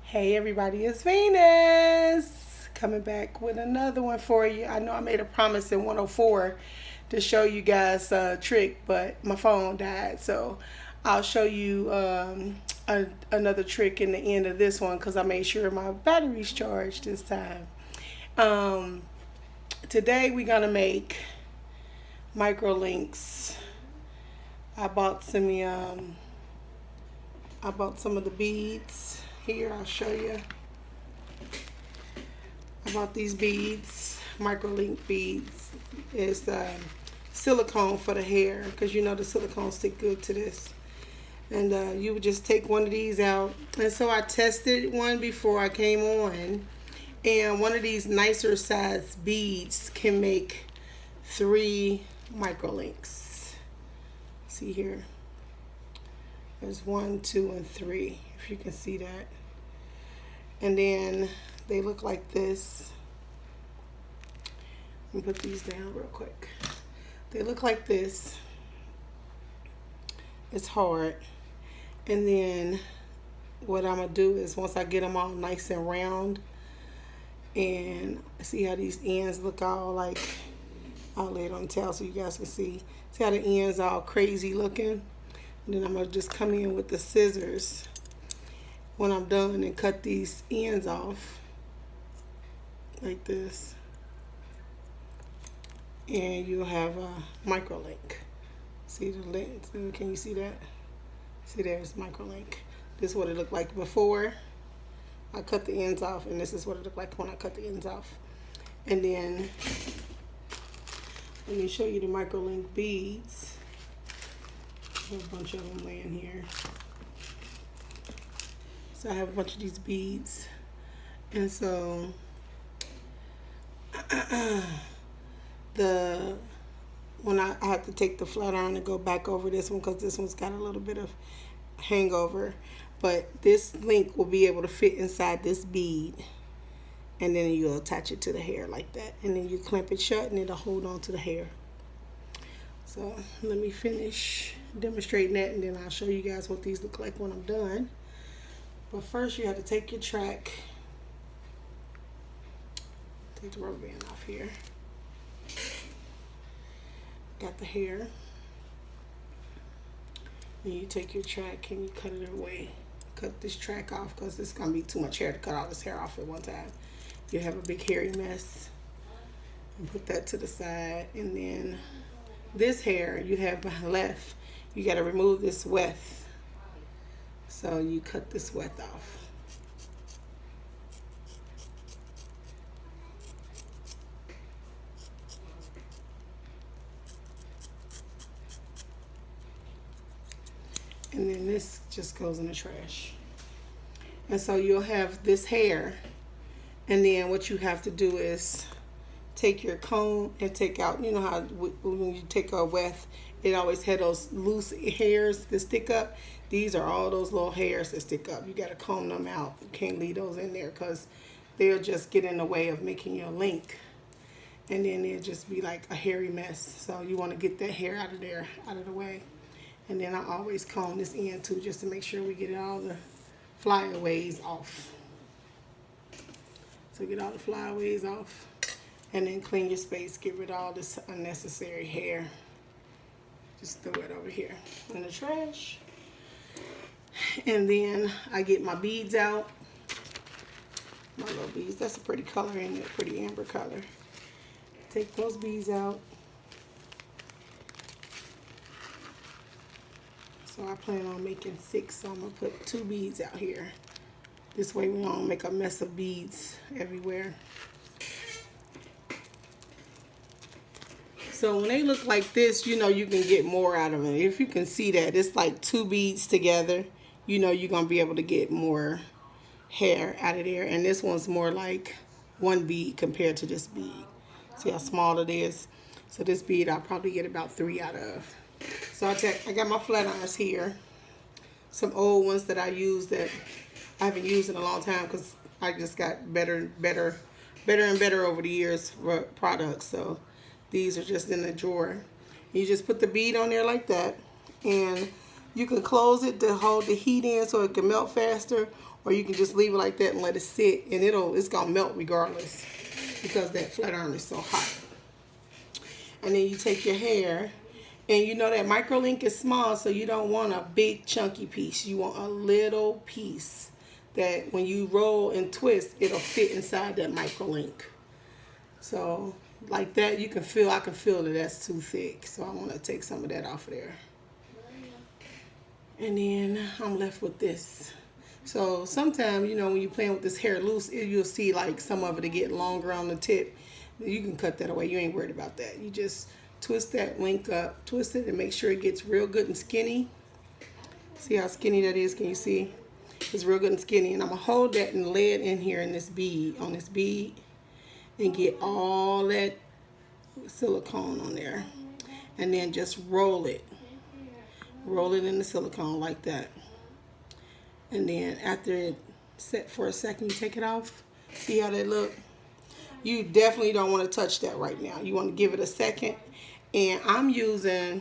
Hey everybody, it's Venus coming back with another one for you. I know I made a promise in 104 to show you guys a trick, but my phone died, so I'll show you another trick in the end of this one because I made sure my battery's charged this time. Um, Today we're gonna make microlinks. I bought some I bought some of the beads. Here, I'll show you. I bought these beads, microlink beads. It's silicone for the hair because you know the silicone stick good to this. And you would just take one of these out. And so I tested one before I came on. And one of these nicer size beads can make 3 microlinks. See here. There's 1, 2, and 3, if you can see that. And then they look like this. Let me put these down real quick. They look like this. It's hard. And then what I'm gonna do is once I get them all nice and round, and see how these ends look all like, I'll lay it on the towel so you guys can see. See how the ends all crazy looking? And then I'm gonna just come in with the scissors when I'm done and cut these ends off like this. And you'll have a microlink. See the length? Can you see that? See, there's microlink. This is what it looked like before I cut the ends off, and this is what it looked like when I cut the ends off. And then let me show you the microlink beads. There's a bunch of them laying here. So I have a bunch of these beads. And so when I have to take the flat iron and go back over this one because this one's got a little bit of hangover. But this link will be able to fit inside this bead. And then you'll attach it to the hair like that. And then you clamp it shut and it'll hold on to the hair. So let me finish demonstrating that, and then I'll show you guys what these look like when I'm done. But first you have to take your track. Take the rubber band off here. Got the hair. And you take your track and you cut it away. Cut this track off because it's going to be too much hair to cut all this hair off at one time. You have a big hairy mess. And put that to the side. And then this hair you have left, you got to remove this weft. So you cut this weft off. And then this just goes in the trash. And so you'll have this hair, and then what you have to do is take your comb and take out, you know how when you take a weft, it always had those loose hairs that stick up. These are all those little hairs that stick up. You got to comb them out. You can't leave those in there because they'll just get in the way of making your link. And then it'll just be like a hairy mess. So you want to get that hair out of there, out of the way. And then I always comb this end too, just to make sure we get all the flyaways off. So get all the flyaways off. And then clean your space. Get rid of all this unnecessary hair. Just throw it over here in the trash. And then I get my beads out. My little beads. That's a pretty color, ain't it? Pretty amber color. Take those beads out. So I plan on making 6. So I'm going to put 2 beads out here. This way we don't make a mess of beads everywhere. So when they look like this, you know you can get more out of them. If you can see that, it's like 2 beads together. You know you're going to be able to get more hair out of there. And this one's more like 1 bead compared to this bead. See how small it is? So this bead I'll probably get about 3 out of. So I got my flat irons here. Some old ones that I use that I haven't used in a long time because I just got better and better over the years for products. So these are just in the drawer. You just put the bead on there like that, and You can close it to hold the heat in so it can melt faster, or you can just leave it like that and let it sit, and it's gonna melt regardless because that flat iron is so hot. And then you take your hair, and you know that microlink is small, so you don't want a big chunky piece. You want a little piece that when you roll and twist, it'll fit inside that microlink. So like that, you can feel, I can feel that that's too thick. So I want to take some of that off of there. And then I'm left with this. So sometimes, you know, when you're playing with this hair loose, you'll see like some of it get longer on the tip. You can cut that away. You ain't worried about that. You just twist that link up, twist it, and make sure it gets real good and skinny. See how skinny that is? Can you see? It's real good and skinny. And I'm going to hold that and lay it in here in this bead, on this bead, and get all that silicone on there. And then just roll it. Roll it in the silicone like that. And then after it set for a second, you take it off. See how that look? You definitely don't want to touch that right now. You want to give it a second. And I'm using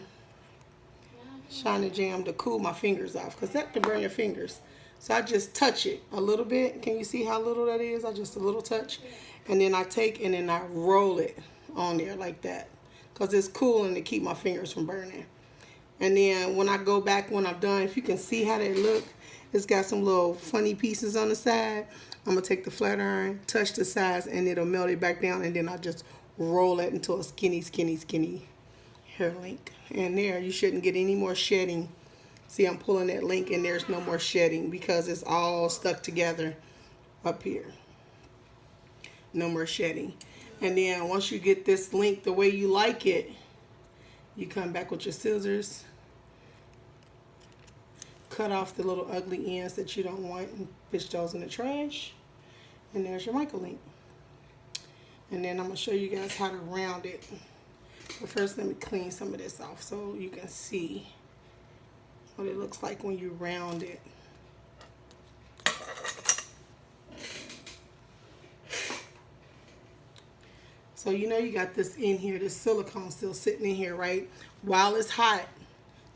Shiner Jam to cool my fingers off, because that can burn your fingers. So I just touch it a little bit. Can you see how little that is? I just a little touch. And then I take and then I roll it on there like that, because it's cooling to keep my fingers from burning. And then when I go back, when I'm done, if you can see how they look, it's got some little funny pieces on the side. I'm going to take the flat iron, touch the sides, and it'll melt it back down. And then I just roll it into a skinny, skinny, skinny hair link. And there, you shouldn't get any more shedding. See, I'm pulling that link and there's no more shedding because it's all stuck together up here. No more shedding. And then once you get this link the way you like it, you come back with your scissors, cut off the little ugly ends that you don't want and pitch those in the trash. And there's your microlink. And then I'm going to show you guys how to round it. But first, let me clean some of this off so you can see what it looks like when you round it. So you know you got this in here, this silicone still sitting in here, right? While it's hot,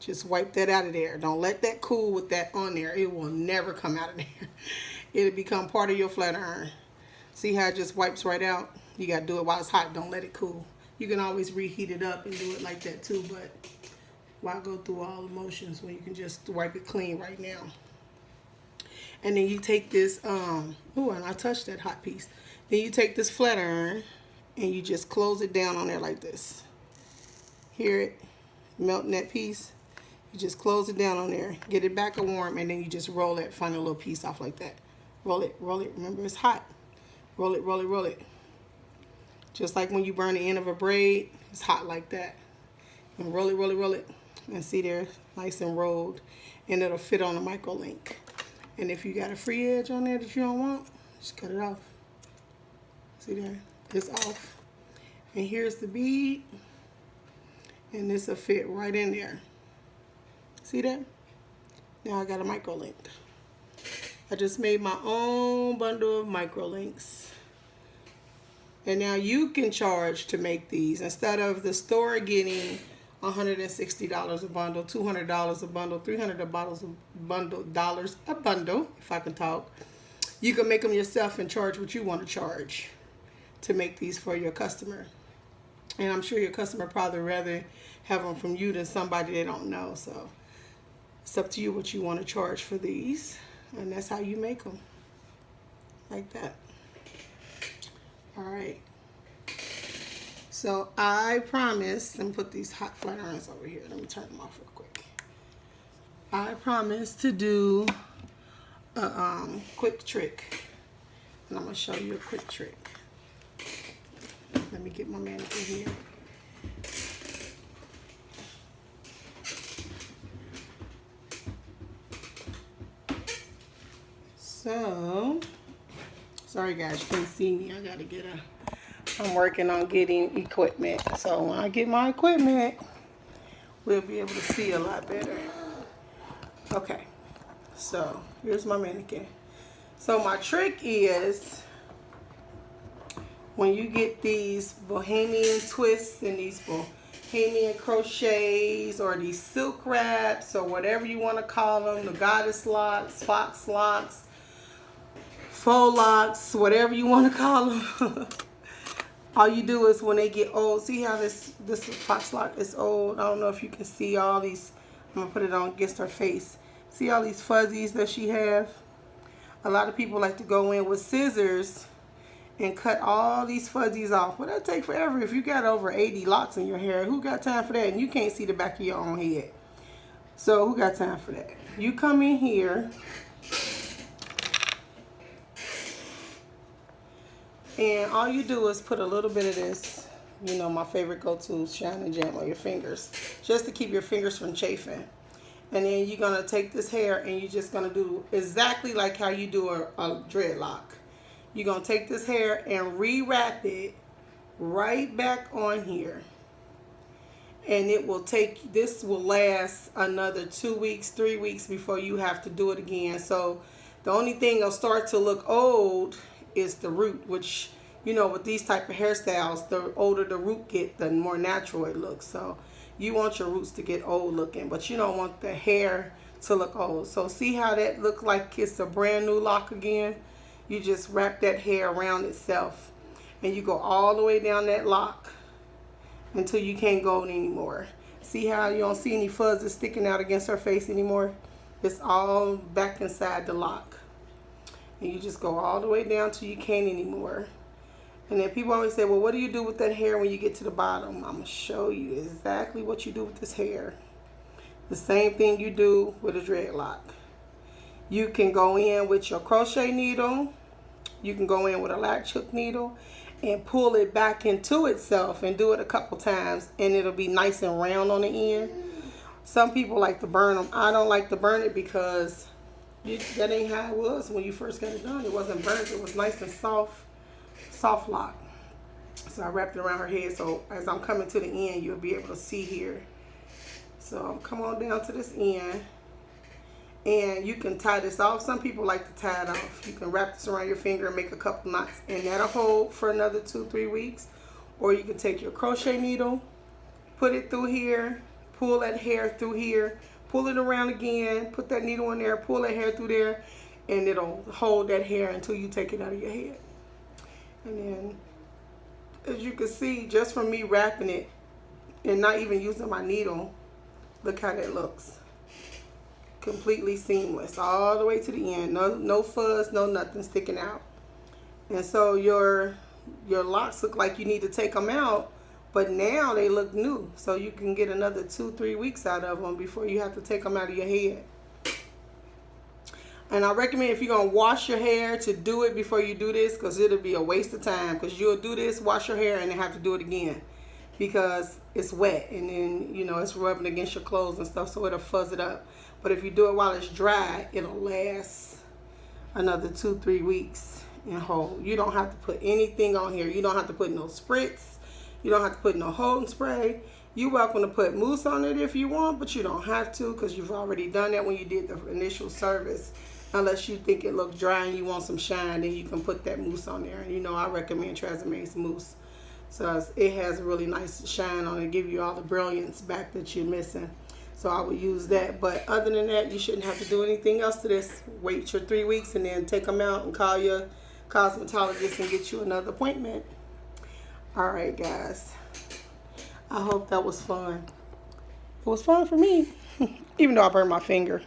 just wipe that out of there. Don't let that cool with that on there. It will never come out of there. It'll become part of your flat iron. See how it just wipes right out? You got to do it while it's hot. Don't let it cool. You can always reheat it up and do it like that too, but why go through all the motions when you can just wipe it clean right now? And then you take this, oh, and I touched that hot piece. Then you take this flat iron and you just close it down on there like this. Hear it melting that piece? You just close it down on there, get it back a warm, and then you just roll that final little piece off like that. Roll it, roll it. Remember, it's hot. Roll it, roll it, roll it. Just like when you burn the end of a braid, it's hot like that. And roll it, roll it, roll it. And see there, nice and rolled. And it'll fit on the microlink. And if you got a free edge on there that you don't want, just cut it off. See there? It's off. And here's the bead. And this will fit right in there. See that? Now I got a microlink. I just made my own bundle of microlinks. And now you can charge to make these. Instead of the store getting $160 a bundle, $200 a bundle, $300 a bundle, if I can talk, you can make them yourself and charge what you want to charge to make these for your customer. And I'm sure your customer probably rather have them from you than somebody they don't know. So it's up to you what you want to charge for these. And that's how you make them. Like that. Alright. So I promise, let me put these hot flat irons over here. Let me turn them off real quick. I promise to do a quick trick. And I'm going to show you a quick trick. Let me get my mannequin here. So, sorry guys, you can't see me. I gotta get I'm working on getting equipment. So when I get my equipment, we'll be able to see a lot better. Okay, so here's my mannequin. So my trick is, when you get these bohemian twists and these Bohemian crochets or these silk wraps or whatever you want to call them, the goddess locks, fox locks, faux locks, whatever you want to call them. All you do is when they get old, see how this fox lock is old? I don't know if you can see all these. I'm gonna put it on against her face. See all these fuzzies that she have? A lot of people like to go in with scissors and cut all these fuzzies off. Well, that take forever. If you got over 80 locks in your hair, who got time for that? And you can't see the back of your own head. So who got time for that? You come in here and all you do is put a little bit of this, you know, my favorite go-to, shine and jam on your fingers, just to keep your fingers from chafing. And then you're gonna take this hair and you're just gonna do exactly like how you do a dreadlock. You're going to take this hair and rewrap it right back on here. And it will take, this will last another 2 weeks, 3 weeks before you have to do it again. So the only thing that'll start to look old is the root, which, you know, with these type of hairstyles, the older the root get, the more natural it looks. So you want your roots to get old looking, but you don't want the hair to look old. So see how that looks like it's a brand new lock again? You just wrap that hair around itself and you go all the way down that lock until you can't go anymore. See how you don't see any fuzzes sticking out against her face anymore? It's all back inside the lock. And you just go all the way down till you can't anymore. And then people always say, well, what do you do with that hair when you get to the bottom? I'm going to show you exactly what you do with this hair. The same thing you do with a dreadlock. You can go in with your crochet needle. You can go in with a latch hook needle and pull it back into itself and do it a couple times and it'll be nice and round on the end. Some people like to burn them. I don't like to burn it because that ain't how it was when you first got it done. It wasn't burnt. It was nice and soft lock. So I wrapped it around her head so as I'm coming to the end, you'll be able to see here. So come on down to this end. And you can tie this off. Some people like to tie it off. You can wrap this around your finger and make a couple knots and that'll hold for another 2-3 weeks. Or you can take your crochet needle, put it through here, pull that hair through here, pull it around again, put that needle in there, pull that hair through there, and it'll hold that hair until you take it out of your head. And then as you can see, just from me wrapping it and not even using my needle, look how that looks. Completely seamless all the way to the end. No fuzz, no nothing sticking out. And so your locks look like you need to take them out, but now they look new. So you can get another 2-3 weeks out of them before you have to take them out of your head. And I recommend if you're going to wash your hair to do it before you do this, because it'll be a waste of time, because you'll do this, wash your hair, and then have to do it again because it's wet and then, you know, it's rubbing against your clothes and stuff, so it'll fuzz it up. But if you do it while it's dry, it'll last another 2-3 weeks and hold. You don't have to put anything on here. You don't have to put no spritz. You don't have to put no holding spray. You're welcome to put mousse on it if you want, but you don't have to because you've already done that when you did the initial service. Unless you think it looks dry and you want some shine, then you can put that mousse on there. And you know I recommend Tresame's mousse. So it has a really nice shine on it, give you all the brilliance back that you're missing. So I would use that. But other than that, you shouldn't have to do anything else to this. Wait your 3 weeks and then take them out and call your cosmetologist and get you another appointment. All right, guys. I hope that was fun. It was fun for me, even though I burned my finger.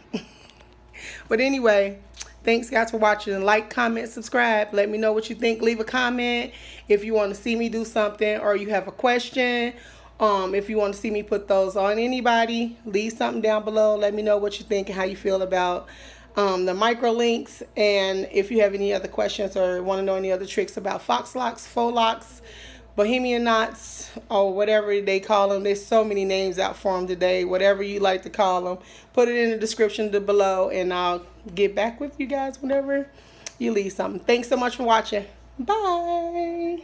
But anyway, thanks guys for watching. Like, comment, subscribe. Let me know what you think. Leave a comment if you want to see me do something or you have a question. If you want to see me put those on anybody, leave something down below. Let me know what you think and how you feel about the microlinks. And if you have any other questions or want to know any other tricks about fox locks, faux locks, Bohemian knots, or whatever they call them. There's so many names out for them today. Whatever you like to call them, put it in the description below, and I'll get back with you guys whenever you leave something. Thanks so much for watching. Bye.